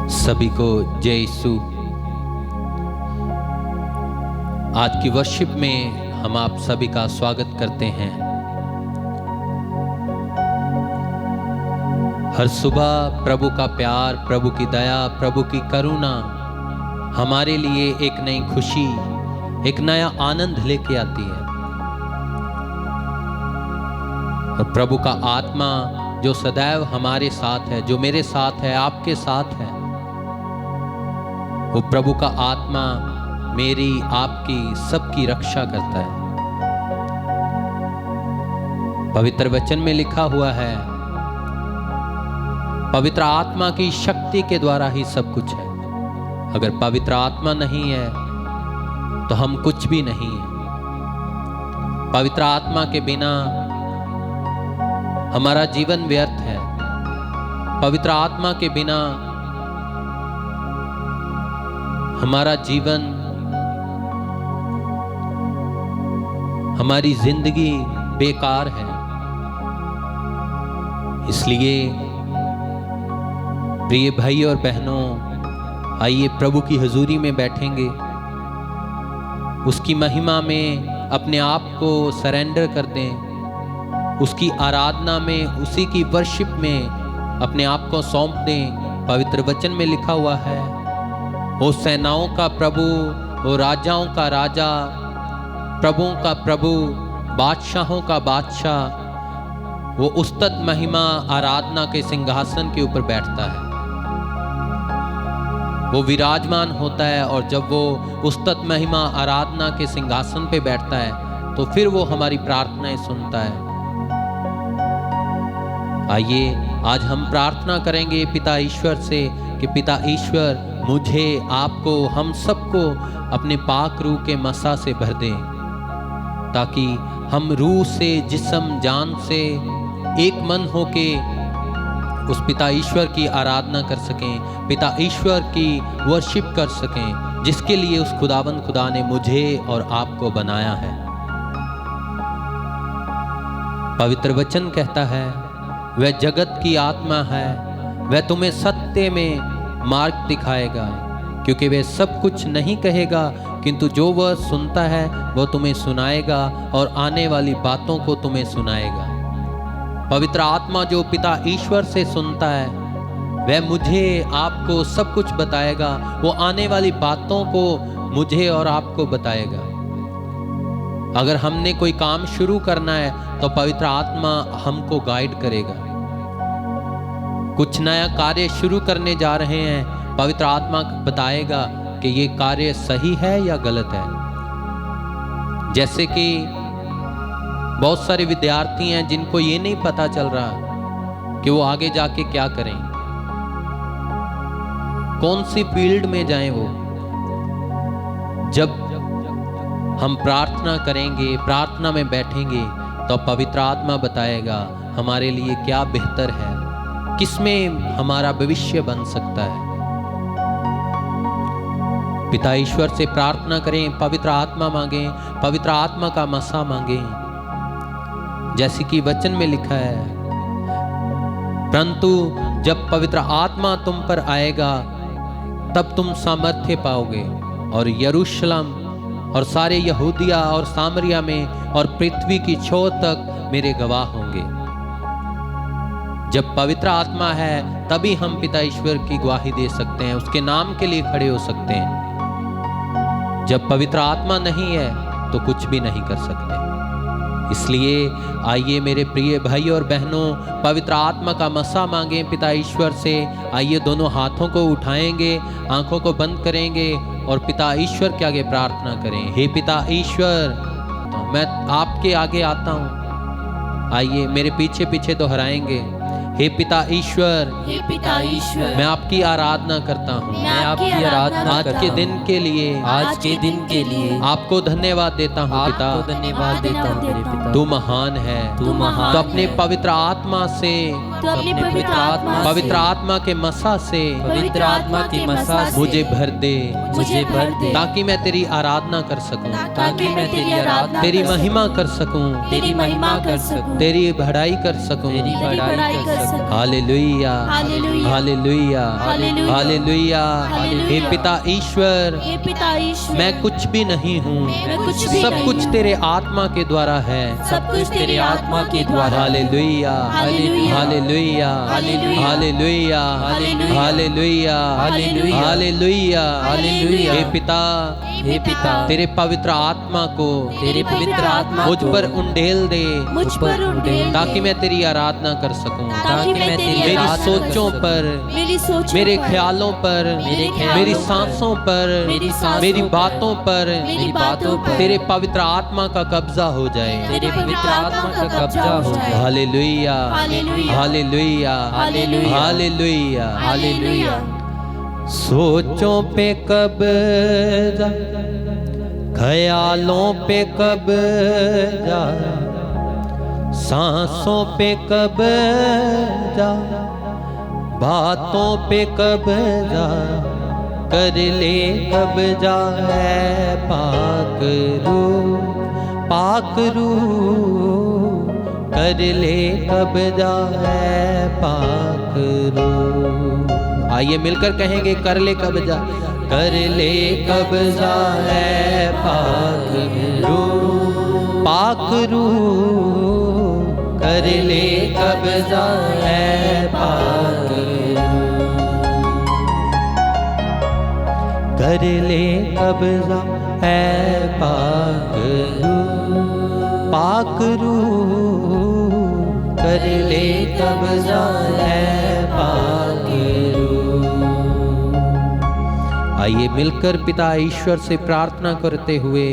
सभी को जय यीशु। आज की वर्शिप में हम आप सभी का स्वागत करते हैं। हर सुबह प्रभु का प्यार, प्रभु की दया, प्रभु की करुणा हमारे लिए एक नई खुशी, एक नया आनंद लेके आती है। और प्रभु का आत्मा जो सदैव हमारे साथ है, जो मेरे साथ है, आपके साथ है, वो प्रभु का आत्मा मेरी, आपकी, सबकी रक्षा करता है। पवित्र वचन में लिखा हुआ है, पवित्र आत्मा की शक्ति के द्वारा ही सब कुछ है। अगर पवित्र आत्मा नहीं है तो हम कुछ भी नहीं है। पवित्र आत्मा के बिना हमारा जीवन व्यर्थ है। पवित्र आत्मा के बिना हमारा जीवन, हमारी जिंदगी बेकार है। इसलिए प्रिय भाई और बहनों, आइए प्रभु की हुजूरी में बैठेंगे, उसकी महिमा में अपने आप को सरेंडर कर दें, उसकी आराधना में, उसी की वर्शिप में अपने आप को सौंप दें। पवित्र वचन में लिखा हुआ है, वो सेनाओं का प्रभु, वो राजाओं का राजा, प्रभुओं का प्रभु, बादशाहों का बादशाह, वो उस्तत महिमा आराधना के सिंहासन के ऊपर बैठता है। वो विराजमान होता है, और जब वो उस्तत महिमा आराधना के सिंहासन पे बैठता है तो फिर वो हमारी प्रार्थनाएं सुनता है। आइए आज हम प्रार्थना करेंगे पिता ईश्वर से कि पिता ईश्वर मुझे, आपको, हम सबको अपने पाक रूह के मसा से भर दें, ताकि हम रूह से, जिस्म, जान से एक मन होके उस पिता ईश्वर की आराधना कर सकें, पिता ईश्वर की वर्शिप कर सकें, जिसके लिए उस खुदावंद खुदा ने मुझे और आपको बनाया है। पवित्र वचन कहता है, वह जगत की आत्मा है, वह तुम्हें सत्य में मार्ग दिखाएगा, क्योंकि वह सब कुछ नहीं कहेगा, किंतु जो वह सुनता है वह तुम्हें सुनाएगा और आने वाली बातों को तुम्हें सुनाएगा। पवित्र आत्मा जो पिता ईश्वर से सुनता है वह मुझे, आपको सब कुछ बताएगा, वो आने वाली बातों को मुझे और आपको बताएगा। अगर हमने कोई काम शुरू करना है तो पवित्र आत्मा हमको गाइड करेगा। कुछ नया कार्य शुरू करने जा रहे हैं, पवित्र आत्मा बताएगा कि ये कार्य सही है या गलत है। जैसे कि बहुत सारे विद्यार्थी हैं जिनको ये नहीं पता चल रहा कि वो आगे जाके क्या करें, कौन सी फील्ड में जाएं। वो जब हम प्रार्थना करेंगे, प्रार्थना में बैठेंगे, तो पवित्र आत्मा बताएगा हमारे लिए क्या बेहतर है, किसमें हमारा भविष्य बन सकता है। पिता ईश्वर से प्रार्थना करें, पवित्र आत्मा मांगें, पवित्र आत्मा का मसा मांगें, जैसे कि वचन में लिखा है, परंतु जब पवित्र आत्मा तुम पर आएगा तब तुम सामर्थ्य पाओगे, और यरूशलेम और सारे यहूदिया और सामरिया में और पृथ्वी की छोर तक मेरे गवाह होंगे। जब पवित्र आत्मा है तभी हम पिता ईश्वर की गवाही दे सकते हैं, उसके नाम के लिए खड़े हो सकते हैं। जब पवित्र आत्मा नहीं है तो कुछ भी नहीं कर सकते। इसलिए आइए मेरे प्रिय भाई और बहनों, पवित्र आत्मा का मसा मांगें पिता ईश्वर से। आइए दोनों हाथों को उठाएंगे, आंखों को बंद करेंगे और पिता ईश्वर के आगे प्रार्थना करें। हे पिता ईश्वर, तो मैं आपके आगे आता हूँ। आइए मेरे पीछे पीछे दोहराएंगे, हे पिता ईश्वर, हे पिता ईश्वर, मैं आपकी आराधना करता हूँ। मैं आपकी आराधना आज के दिन के लिए, आज के दिन के लिए आपको धन्यवाद देता हूँ पिता। आपको धन्यवाद देता हूँ मेरे पिता। तू महान है, तू महान तो अपने है। पवित्र आत्मा से, तो अपनी पवित्र आत्मा के मसा से पवित्र आत्मा के मसा से मुझे भर दे, मुझे भर दे, ताकि मैं तेरी आराधना कर सकूं, ताकि मैं तेरी आराधना तेरी कर सकूं, महिमा कर सकूं, तेरी महिमा कर सकूं, तेरी बढ़ाई कर सकूं, तेरी बढ़ाई कर प्रसन्न हो। Hallelujah hallelujah. Hallelujah hallelujah. Hallelujah. Hallelujah. हे पिता ईश्वर, हे पिता ईश्वर, मैं कुछ भी नहीं हूँ, मैं कुछ भी सब नहीं कुछ हूँ। तेरे आत्मा के द्वारा है। सब कुछ तेरी आत्मा के द्वारा। Hallelujah hallelujah. Hallelujah hallelujah. Hallelujah hallelujah. Hallelujah hallelujah. Hallelujah. Hallelujah. हे पिता, हे पिता, तेरे पवित्र आत्मा को तेरे पवित्र आत्मा मुझ को पर उंडेल दे, मुझ पर उंडेल दे, ताकि मैं तेरी आराधना कर सकूं। ताकि मैं तेरी मेरी आराधना कर सोचों सकूं। पर, मेरी सोचों मेरे पर, ख्यालों पर, मेरे ख्यालों मेरी पर, सांसों पर, मेरी सांसों मेरी पर, बातों पर मेरी बातों पर तेरे पवित्र आत्मा का कब्जा हो जाए। तेरे पवित्र आत्मा का कब्जा हो जाए। Hallelujah hallelujah. Hallelujah hallelujah. Hallelujah hallelujah. सोचों पे कब्जा, ख्यालों पे कब्जा, सांसों पे कब्जा, बातों पे कब्जा, कर ले कब्जा है पाक रूह, पाक रूह, कर ले कब्जा है पाक रूह। आइए मिलकर कहेंगे, कर ले कब्जा, कर ले कब्जा है पाक रूह, पाक रूह, कर ले कब्जा है पाक रूह, कर ले कब्जा है पाक रूह, पाक रूह, कर ले कब्जा है पाक रूह। आइए मिलकर पिता ईश्वर से प्रार्थना करते हुए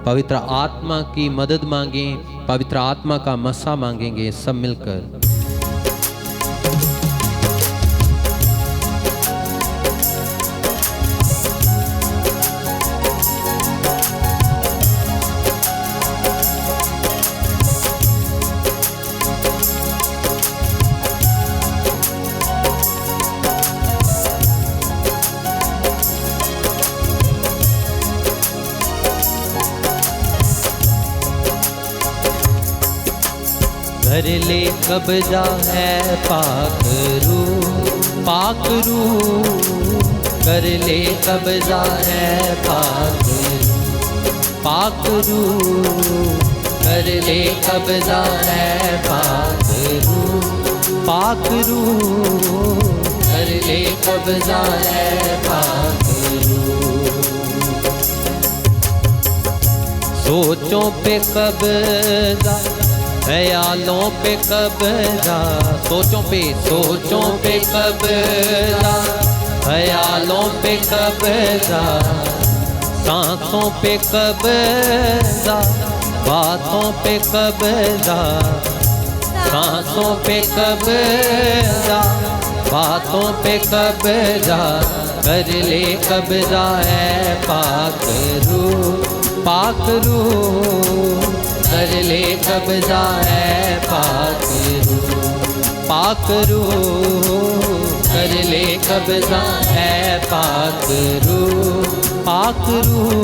पवित्र आत्मा की मदद मांगें, पवित्र आत्मा का मसा मांगेंगे सब मिलकर। कर ले कब्जा है पाक रूह, पाक रूह, कर ले कब्जा है पाक रूह, पाक रूह, कर ले कब्जा है पाक रूह, पाक रूह, कर ले कब्जा है पाक रूह। सोचों पे कब्जा, ख्यालों पे कब्जा, सोचों पे कब्जा, ख्यालों पे कब्जा, सांसों पे कब्जा, बातों पे कब्जा, सांसों पे कब्जा, बातों पे कब्जा, कर ले कब्जा है पाक रूह, पाक रूह, कर ले कब्जा है पाक रूह, पाक रूह, कर ले कब्जा है पाक रूह, पाक रूह,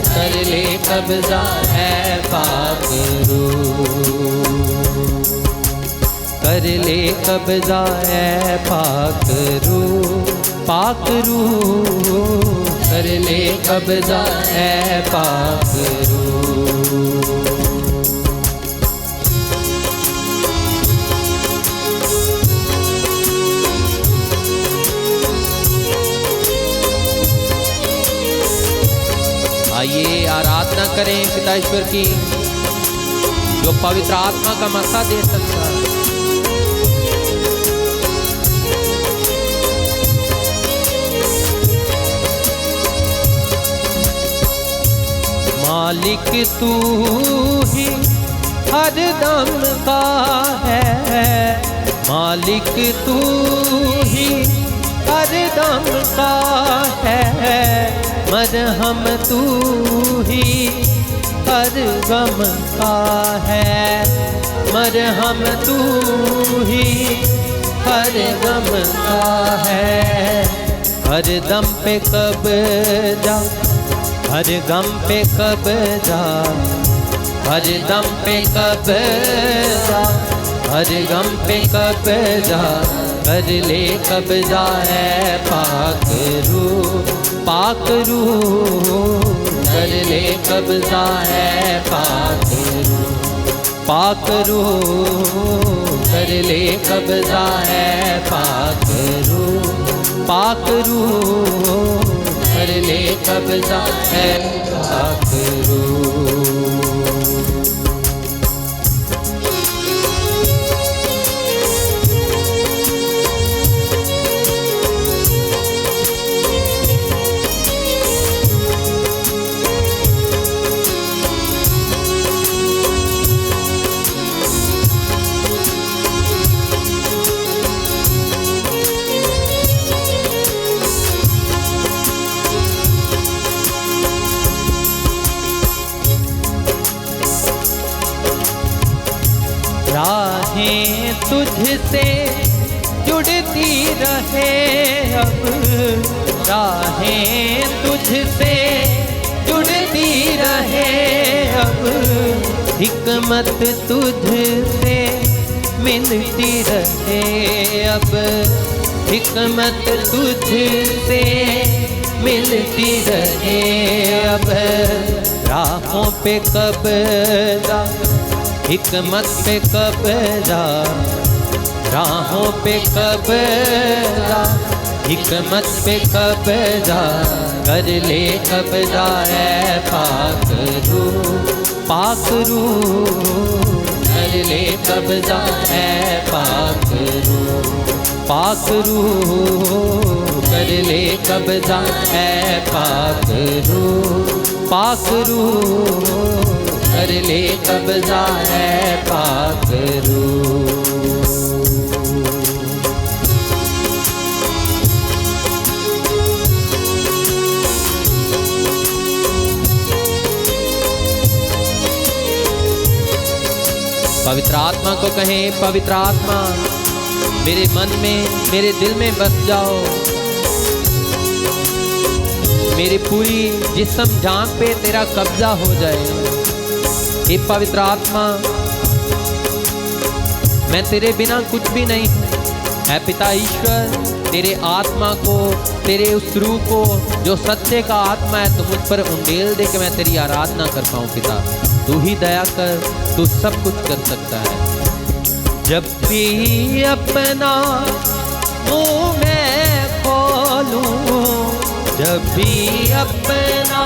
कर ले कब्जा है पाक रूह, कर ले कब्जा है पाक रूह, पाक रूह, कर ले कब्जा है पाक रूह। आइए आराधना करें पिता ईश्वर की, जो पवित्र आत्मा का मसा दे सकता है। मालिक तू ही हर दम का है, मालिक तू ही हर दम का है, मरहम तू ही हर गम का है, मरहम तू ही हर गम का है, हर दम पे कब्जा, हर गम पे कब्जा, हर दम पे कब्जा, हर गम पे कब्जा कर ले कब्जा है पाक रू कर ले कब्जा है पाक रू कर ले कब्जा है पाक रू कर ले कब्जा है पाक रू। राहें तुझसे जुड़ती रहे अब, राहें तुझसे जुड़ती रहे अब, हिकमत तुझसे मिलती रहे अब, हिकमत तुझसे मिलती रहे अब। राहों पे कब्जा हिकमत पे कब्जा, राहों पे कब्जा हिकमत पे कब्जा कर ले कब्जा है पाक रू कर ले कब्जा है पाक रू कर ले कब्जा है पाक रू कर ले कब्जा है पाक रू। पवित्र आत्मा को कहें, पवित्र आत्मा मेरे मन में मेरे दिल में बस जाओ, मेरी पूरी जिस्म जान पे तेरा कब्जा हो जाए। हे पवित्र आत्मा मैं तेरे बिना कुछ भी नहीं हूँ। है पिता ईश्वर, तेरे आत्मा को, तेरे उस रूह को जो सत्य का आत्मा है, तो मुझ पर उंडेल दे के मैं तेरी आराधना कर पाऊँ। पिता तू ही दया कर, तू सब कुछ कर सकता है। जब भी अपना मुँह मैं खोलूं, जब भी अपना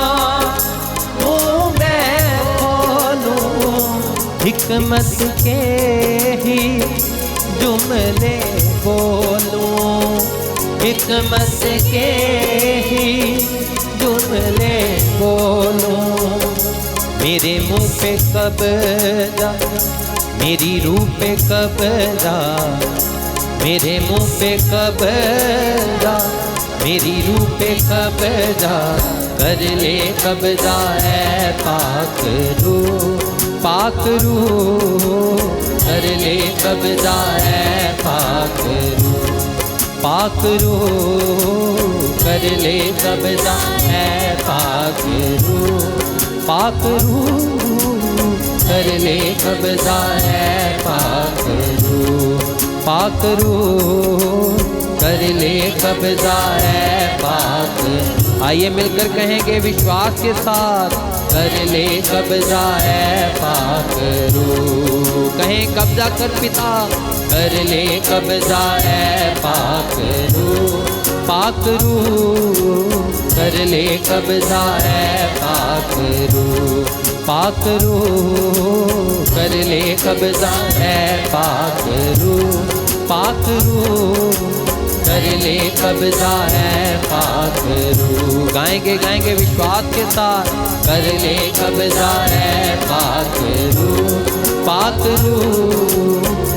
मुँह मैं खोलूं, हिकमत के ही जुमले बोलूं, हिकमत के ही जुमले बोलूं। मेरे मुँह पे कब्जा, मेरी रूह पे कब्जा, मेरे मुँह पे कब्जा, मेरी रूह पे कब्जा कर ले कब्जा है पाक रू कर ले कब्जा है पाक रू कर ले कब्जा है पाक रू कर ले कब्जा है पाक रू कर ले कब्जा है पाक। आइए मिलकर कहेंगे विश्वास के साथ, कर ले कब्जा है पाक रू। कहें कब्जा कर पिता, कर ले कब्जा है पाक रू कर ले कब्जा है पाक रू कर ले कब्जा है पाक रू कर ले कब्जा है पाक रू। गाएंगे विश्वास के साथ, कर ले कब्जा है पाक रू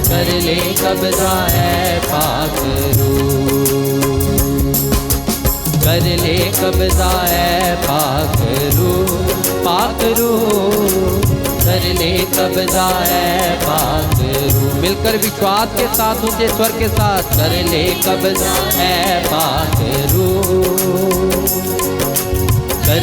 कर ले कब्जा है पाक रू कर ले कब्जा है पाक रू कर ले कब्जा है पाक रू। मिलकर विश्वास के साथ ऊंचे स्वर के साथ, कर ले कब्जा है पाक रू कर